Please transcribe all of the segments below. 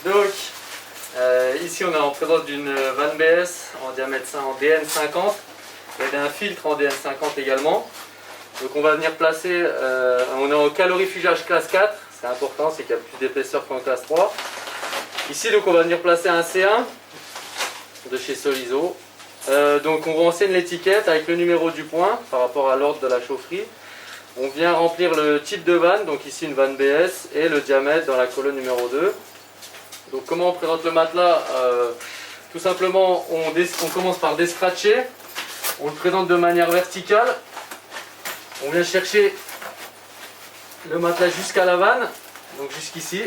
Donc, ici on est en présence d'une vanne BS en diamètre en DN50 et d'un filtre en DN50 également. Donc on va venir placer, on est en calorifugage classe 4, c'est important, c'est qu'il y a plus d'épaisseur qu'en classe 3. Ici donc on va venir placer un C1 de chez Soliso. Donc on renseigne l'étiquette avec le numéro du point par rapport à l'ordre de la chaufferie. On vient remplir le type de vanne, donc ici une vanne BS, et le diamètre dans la colonne numéro 2. Donc comment on présente le matelas? Tout simplement on commence par descratcher, on le présente de manière verticale, on vient chercher le matelas jusqu'à la vanne, donc jusqu'ici,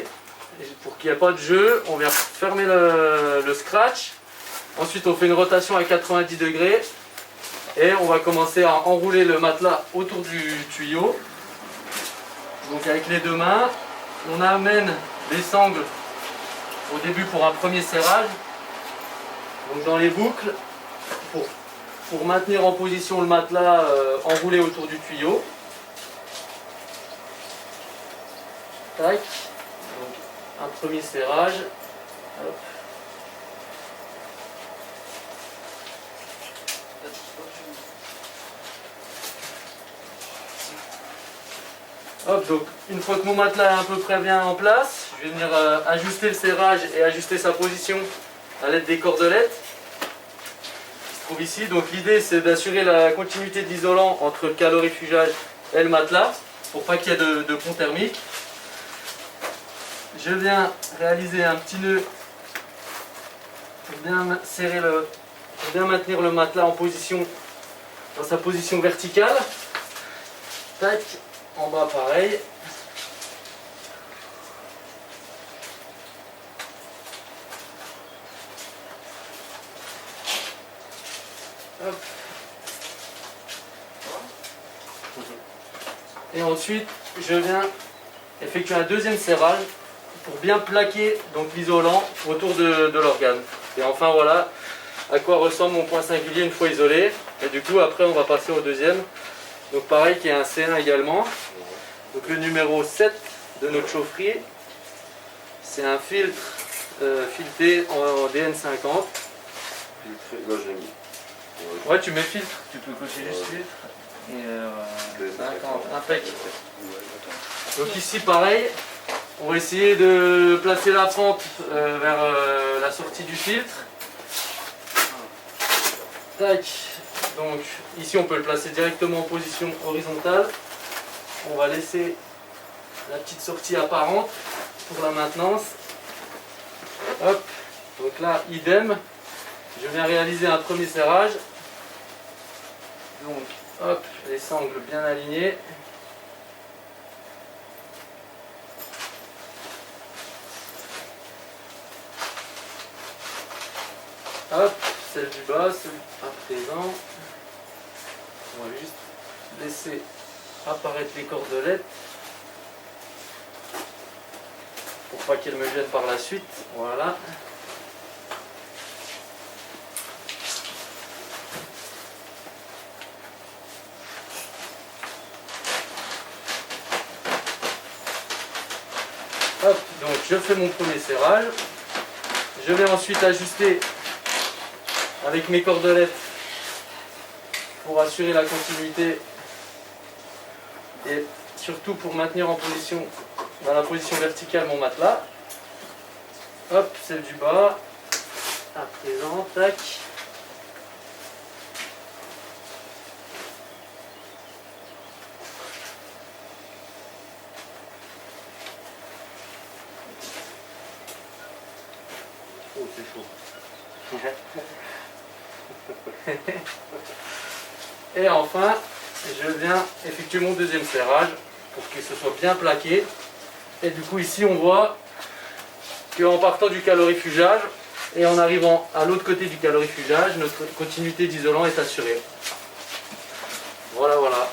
pour qu'il n'y ait pas de jeu, on vient fermer le scratch, ensuite on fait une rotation à 90 degrés, et on va commencer à enrouler le matelas autour du tuyau. Donc avec les deux mains, on amène les sangles au début pour un premier serrage. Donc dans les boucles, pour maintenir en position le matelas enroulé autour du tuyau. Tac. Donc un premier serrage. Hop. Hop, donc une fois que mon matelas est à peu près bien en place, je vais venir ajuster le serrage et ajuster sa position à l'aide des cordelettes qui se trouvent ici. Donc l'idée c'est d'assurer la continuité de l'isolant entre le calorifugage et le matelas pour pas qu'il y ait de pont thermique. Je viens réaliser un petit nœud pour bien serrer pour bien maintenir le matelas en position, dans sa position verticale. Tac. En bas pareil. Hop. Et ensuite je viens effectuer un deuxième serrage pour bien plaquer donc l'isolant autour de l'organe. Et enfin voilà à quoi ressemble mon point singulier une fois isolé. Et du coup après on va passer au deuxième. Donc pareil qui est un C1 également. Donc le numéro 7 de notre chaufferie, c'est un filtre fileté en DN50. Filtre, là je l'ai mis. Ouais, tu mets filtre, tu peux cocher juste filtre. Et 50, impec. Donc ici pareil, on va essayer de placer la fente vers la sortie du filtre. Tac. Donc ici on peut le placer directement en position horizontale. On va laisser la petite sortie apparente pour la maintenance. Hop. Donc là, idem. Je viens réaliser un premier serrage. Donc hop, les sangles bien alignées. Hop, celle du bas, celle à présent. On va juste laisser apparaître les cordelettes pour pas qu'elles me gênent par la suite. Voilà. Hop, donc je fais mon premier serrage. Je vais ensuite ajuster avec mes cordelettes pour assurer la continuité et surtout pour maintenir en position, dans la position verticale mon matelas. Hop, celle du bas, à présent, tac. Oh, c'est chaud. Et enfin, je viens effectuer mon deuxième serrage pour que ce soit bien plaqué. Et du coup ici on voit qu'en partant du calorifugage et en arrivant à l'autre côté du calorifugage, notre continuité d'isolant est assurée. Voilà, voilà.